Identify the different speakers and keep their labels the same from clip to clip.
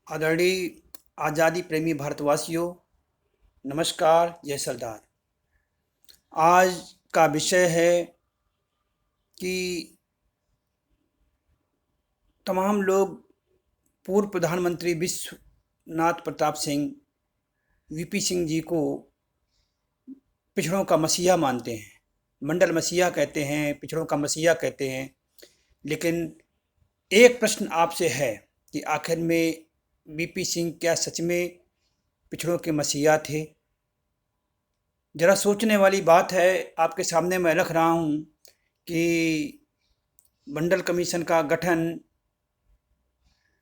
Speaker 1: आदरणीय आज़ादी प्रेमी भारतवासियों, नमस्कार, जय सरदार। आज का विषय है कि तमाम लोग पूर्व प्रधानमंत्री विश्वनाथ प्रताप सिंह वीपी सिंह जी को पिछड़ों का मसीहा मानते हैं। मंडल मसीहा कहते हैं, पिछड़ों का मसीहा कहते हैं। लेकिन एक प्रश्न आपसे है कि आखिर में वीपी सिंह क्या सच में पिछड़ों के मसीहा थे? ज़रा सोचने वाली बात है। आपके सामने मैं रख रहा हूँ कि मंडल कमीशन का गठन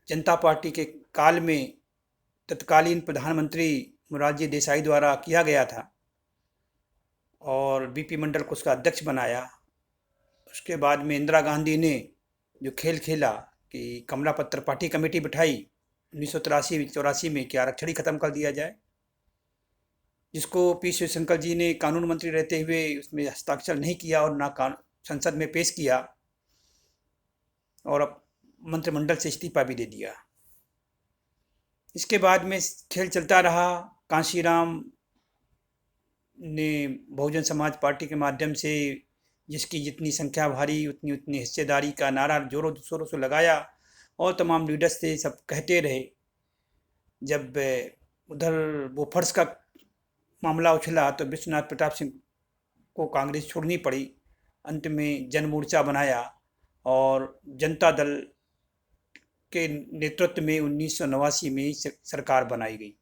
Speaker 1: जनता पार्टी के काल में तत्कालीन प्रधानमंत्री मोरारजी देसाई द्वारा किया गया था और बीपी मंडल को उसका अध्यक्ष बनाया। उसके बाद में इंदिरा गांधी ने जो खेल खेला कि कमला पत्र पार्टी कमेटी बिठाई 1983-84 में कि आरक्षण ही खत्म कर दिया जाए, जिसको पी शिवशंकर जी ने कानून मंत्री रहते हुए उसमें हस्ताक्षर नहीं किया और ना संसद में पेश किया और अब मंत्रिमंडल से इस्तीफा भी दे दिया। इसके बाद में खेल चलता रहा। कांशीराम ने बहुजन समाज पार्टी के माध्यम से जिसकी जितनी संख्या भारी उतनी उतनी हिस्सेदारी का नारा जोरों शोरों से लगाया और तमाम लीडर्स से सब कहते रहे। जब उधर बोफर्स का मामला उछला तो विश्वनाथ प्रताप सिंह को कांग्रेस छोड़नी पड़ी। अंत में जन मोर्चा बनाया और जनता दल के नेतृत्व में 1989 में सरकार बनाई गई।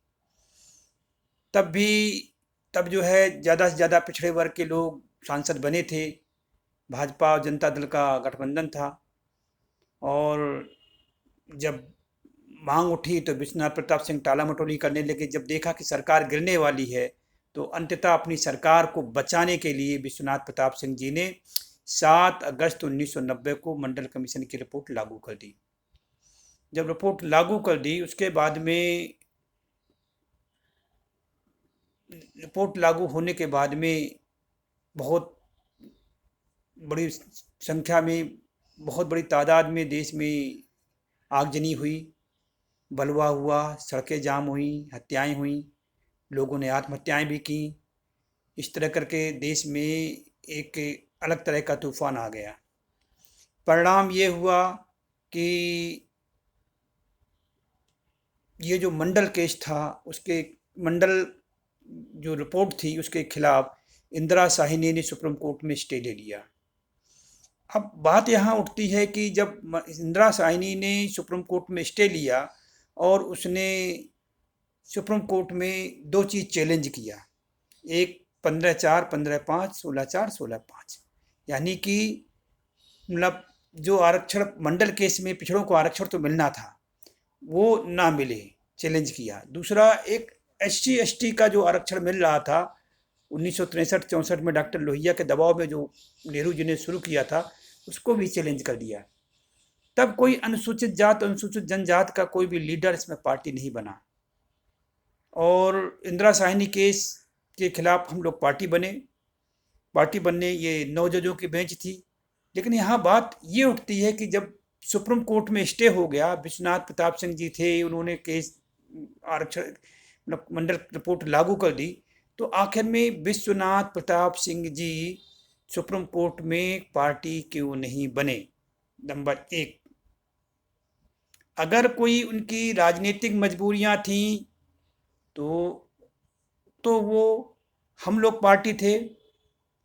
Speaker 1: तब जो है ज़्यादा से ज़्यादा पिछड़े वर्ग के लोग सांसद बने थे। भाजपा और जनता दल का गठबंधन था और जब मांग उठी तो विश्वनाथ प्रताप सिंह टाला मटोली करने लगे। जब देखा कि सरकार गिरने वाली है तो अंततः अपनी सरकार को बचाने के लिए विश्वनाथ प्रताप सिंह जी ने 7 अगस्त 1990 को मंडल कमीशन की रिपोर्ट लागू कर दी। जब रिपोर्ट लागू कर दी उसके बाद में रिपोर्ट लागू होने के बाद में बहुत बड़ी संख्या में, बहुत बड़ी तादाद में देश में आगजनी हुई, बलवा हुआ, सड़कें जाम हुई, हत्याएं हुई, लोगों ने आत्महत्याएं भी की। इस तरह करके देश में एक अलग तरह का तूफान आ गया। परिणाम ये हुआ कि ये जो मंडल केस था उसके मंडल जो रिपोर्ट थी उसके खिलाफ इंदिरा साहिनी ने सुप्रीम कोर्ट में स्टे ले लिया। अब बात यहाँ उठती है कि जब इंदिरा साहिनी ने सुप्रीम कोर्ट में स्टे लिया और उसने सुप्रीम कोर्ट में दो चीज़ चैलेंज किया। एक 15/4, 15/5, 16/4, 16/5, यानी कि मतलब जो आरक्षण मंडल केस में पिछड़ों को आरक्षण तो मिलना था वो ना मिले, चैलेंज किया। दूसरा एक SC ST का जो आरक्षण मिल रहा था 1963-64 में डॉक्टर लोहिया के दबाव में जो नेहरू जी ने शुरू किया था उसको भी चैलेंज कर दिया। तब कोई अनुसूचित जात अनुसूचित जनजात का कोई भी लीडर इसमें पार्टी नहीं बना और इंदिरा साहिनी केस के खिलाफ हम लोग पार्टी बने। पार्टी बनने ये 9 जजों की बेंच थी। लेकिन यहाँ बात ये उठती है कि जब सुप्रीम कोर्ट में स्टे हो गया, विश्वनाथ प्रताप सिंह जी थे, उन्होंने केस आरक्षण मंडल रिपोर्ट लागू कर दी, तो आखिर में विश्वनाथ प्रताप सिंह जी सुप्रीम कोर्ट में पार्टी क्यों नहीं बने? नंबर एक, अगर कोई उनकी राजनीतिक मजबूरियां थी तो वो हम लोग पार्टी थे,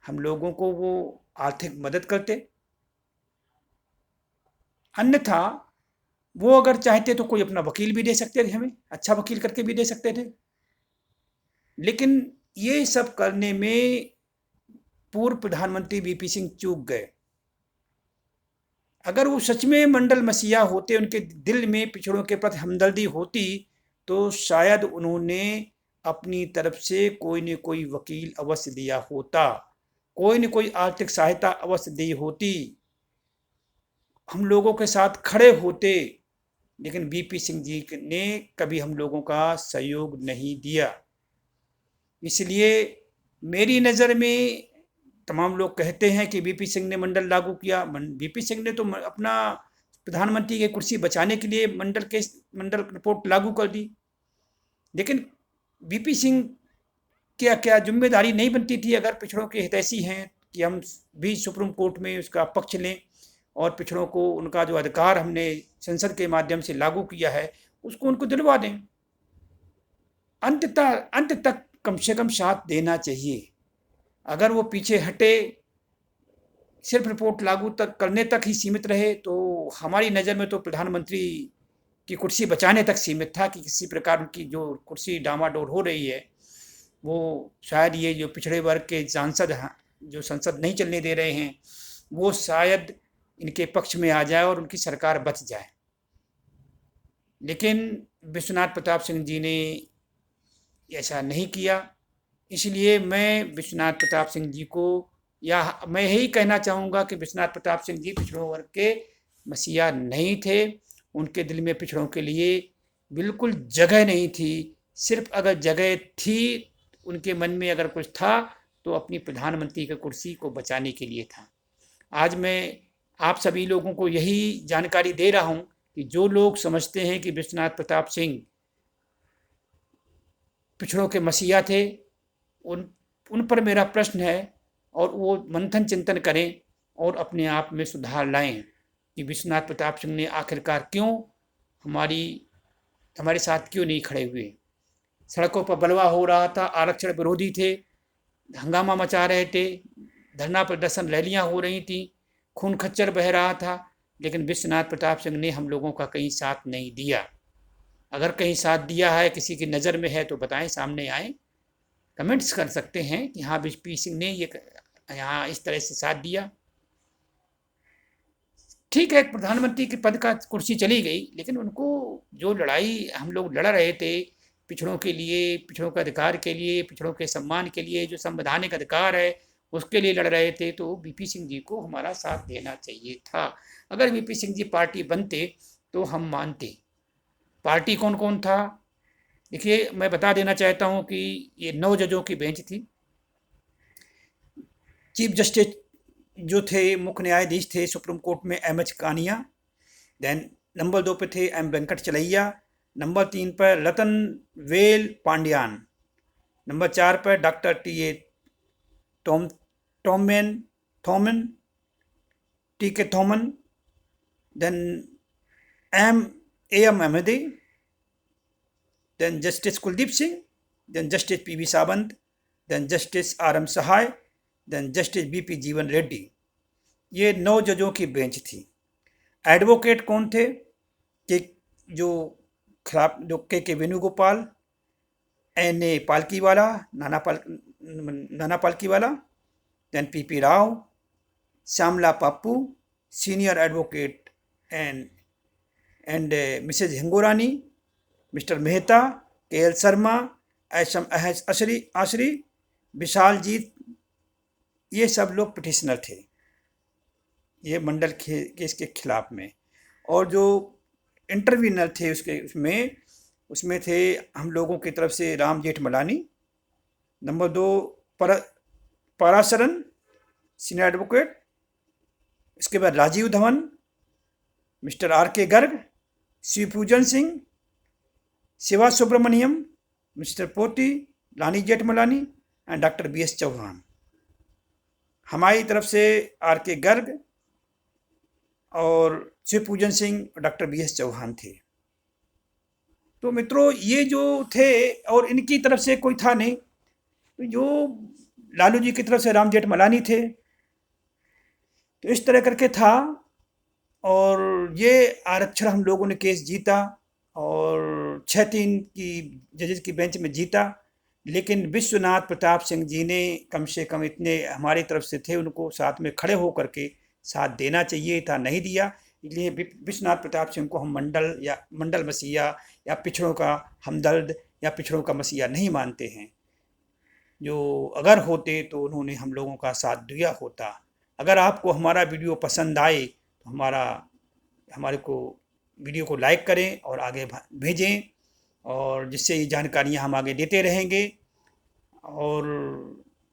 Speaker 1: हम लोगों को वो आर्थिक मदद करते। अन्यथा वो अगर चाहते तो कोई अपना वकील भी दे सकते थे, हमें अच्छा वकील करके भी दे सकते थे। लेकिन ये सब करने में पूर्व प्रधानमंत्री वीपी सिंह चूक गए। अगर वो सच में मंडल मसीहा होते, उनके दिल में पिछड़ों के प्रति हमदर्दी होती, तो शायद उन्होंने अपनी तरफ से कोई न कोई वकील अवश्य दिया होता, कोई न कोई आर्थिक सहायता अवश्य दी होती, हम लोगों के साथ खड़े होते। लेकिन वीपी सिंह जी ने कभी हम लोगों का सहयोग नहीं दिया। इसलिए मेरी नज़र में तमाम लोग कहते हैं कि वीपी सिंह ने मंडल लागू किया। वीपी सिंह ने तो अपना प्रधानमंत्री की कुर्सी बचाने के लिए मंडल रिपोर्ट लागू कर दी। लेकिन वीपी सिंह क्या क्या जिम्मेदारी नहीं बनती थी, अगर पिछड़ों के हितैषी हैं, कि हम भी सुप्रीम कोर्ट में उसका पक्ष लें और पिछड़ों को उनका जो अधिकार हमने संसद के माध्यम से लागू किया है उसको उनको दिलवा दें। अंत तक कम से कम साथ देना चाहिए। अगर वो पीछे हटे, सिर्फ रिपोर्ट लागू तक करने तक ही सीमित रहे, तो हमारी नज़र में तो प्रधानमंत्री की कुर्सी बचाने तक सीमित था, कि किसी प्रकार उनकी जो कुर्सी डामाडोल हो रही है वो शायद ये जो पिछड़े वर्ग के सांसद हैं जो संसद नहीं चलने दे रहे हैं वो शायद इनके पक्ष में आ जाए और उनकी सरकार बच जाए। लेकिन विश्वनाथ प्रताप सिंह जी ने ऐसा नहीं किया। इसलिए मैं विश्वनाथ प्रताप सिंह जी को, या मैं यही कहना चाहूँगा कि विश्वनाथ प्रताप सिंह जी पिछड़ों वर्ग के मसीहा नहीं थे। उनके दिल में पिछड़ों के लिए बिल्कुल जगह नहीं थी। सिर्फ अगर जगह थी, उनके मन में अगर कुछ था, तो अपनी प्रधानमंत्री की कुर्सी को बचाने के लिए था। आज मैं आप सभी लोगों को यही जानकारी दे रहा हूँ कि जो लोग समझते हैं कि विश्वनाथ प्रताप सिंह पिछड़ों के मसीहा थे, उन पर मेरा प्रश्न है, और वो मंथन चिंतन करें और अपने आप में सुधार लाएं कि विश्वनाथ प्रताप सिंह ने आखिरकार क्यों हमारे साथ क्यों नहीं खड़े हुए। सड़कों पर बलवा हो रहा था, आरक्षण विरोधी थे, हंगामा मचा रहे थे, धरना प्रदर्शन रैलियां हो रही थी, खून खच्चर बह रहा था, लेकिन विश्वनाथ प्रताप सिंह ने हम लोगों का कहीं साथ नहीं दिया। अगर कहीं साथ दिया है, किसी की नज़र में है, तो बताएं, सामने आए, कमेंट्स कर सकते हैं कि हाँ वीपी सिंह ने ये यहाँ इस तरह से साथ दिया। ठीक है, प्रधानमंत्री के पद का कुर्सी चली गई, लेकिन उनको जो लड़ाई हम लोग लड़ रहे थे पिछड़ों के लिए, पिछड़ों के अधिकार के लिए, पिछड़ों के सम्मान के लिए, जो संवैधानिक अधिकार है उसके लिए लड़ रहे थे, तो वीपी सिंह जी को हमारा साथ देना चाहिए था। अगर वीपी सिंह जी पार्टी बनते तो हम मानते। पार्टी कौन कौन था? देखिए, मैं बता देना चाहता हूँ कि ये 9 जजों की बेंच थी। चीफ जस्टिस जो थे, मुख्य न्यायाधीश थे सुप्रीम कोर्ट में, एम.एच. कानिया। देन नंबर 2 पे थे एम. वेंकट चलैया। नंबर 3 पर रतन वेल पांड्यान। नंबर 4 पर doctor T A. Thomman, T K. Thomman. Then M. Ahmadi. Then justice Kuldip Singh. Then justice P V. Sawant. Then justice R M. Sahai. Then justice B P. Jeevan Reddy. ये 9 जजों की बेंच थी। एडवोकेट कौन थे? कि जो के Venugopal, N.A. Palkhivala, Nana Palkhivala, then P.P. Rao, Shyamala Pappu, senior advocate and Mrs Hingorani, Mr Mehta, K L. Sharma, एसम आशरी, विशाल जीत, ये सब लोग पिटिशनर थे ये मंडल केस के खिलाफ में। और जो इंटरवीनर थे उसमें थे हम लोगों की तरफ से Ram Jethmalani. Number 2 Parasaran, senior advocate. इसके बाद Rajeev Dhavan, Mr R.K. Garg, Shivpujan Singh, Shiva Subramaniam, Mr Poti, Rani Jethmalani and doctor B.S. Chauhan. हमारी तरफ से R.K. गर्ग और शिवपूजन सिंह और डॉक्टर B.S. चौहान थे। तो मित्रों, ये जो थे, और इनकी तरफ से कोई था नहीं, तो जो लालू जी की तरफ से राम जेठमलानी थे। तो इस तरह करके था, और ये आरक्षण हम लोगों ने केस जीता और 6-3 की जजेस की बेंच में जीता। लेकिन विश्वनाथ प्रताप सिंह जी ने कम से कम इतने हमारी तरफ से थे, उनको साथ में खड़े होकर के साथ देना चाहिए था, नहीं दिया। इसलिए विश्वनाथ प्रताप सिंह को हम मंडल मसीहा या पिछड़ों का हमदर्द या पिछड़ों का मसीहा नहीं मानते हैं। जो अगर होते तो उन्होंने हम लोगों का साथ दिया होता। अगर आपको हमारा वीडियो पसंद आए तो वीडियो को लाइक करें और आगे भेजें, और जिससे ये जानकारियाँ हम आगे देते रहेंगे। और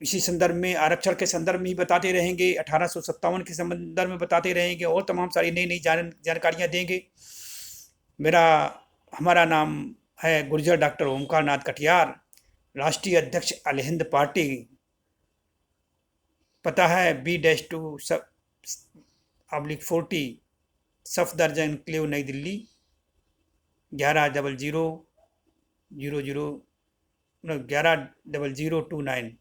Speaker 1: इसी संदर्भ में आरक्षण के संदर्भ में ही बताते रहेंगे, 1857 के संदर्भ में बताते रहेंगे और तमाम सारी नई नई जानकारियाँ देंगे। हमारा नाम है गुर्जर डॉक्टर ओमकार नाथ कटियार, राष्ट्रीय अध्यक्ष अल हिंद पार्टी। पता है B-2 /40 सफदरजंग एन्क्लेव नई दिल्ली 110029।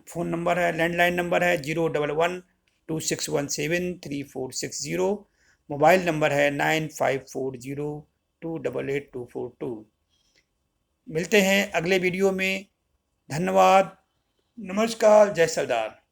Speaker 1: फ़ोन नंबर है, लैंडलाइन नंबर है 011-2617-3460। मोबाइल नंबर है 9540288242। मिलते हैं अगले वीडियो में। धन्यवाद। नमस्कार। जय सरदार।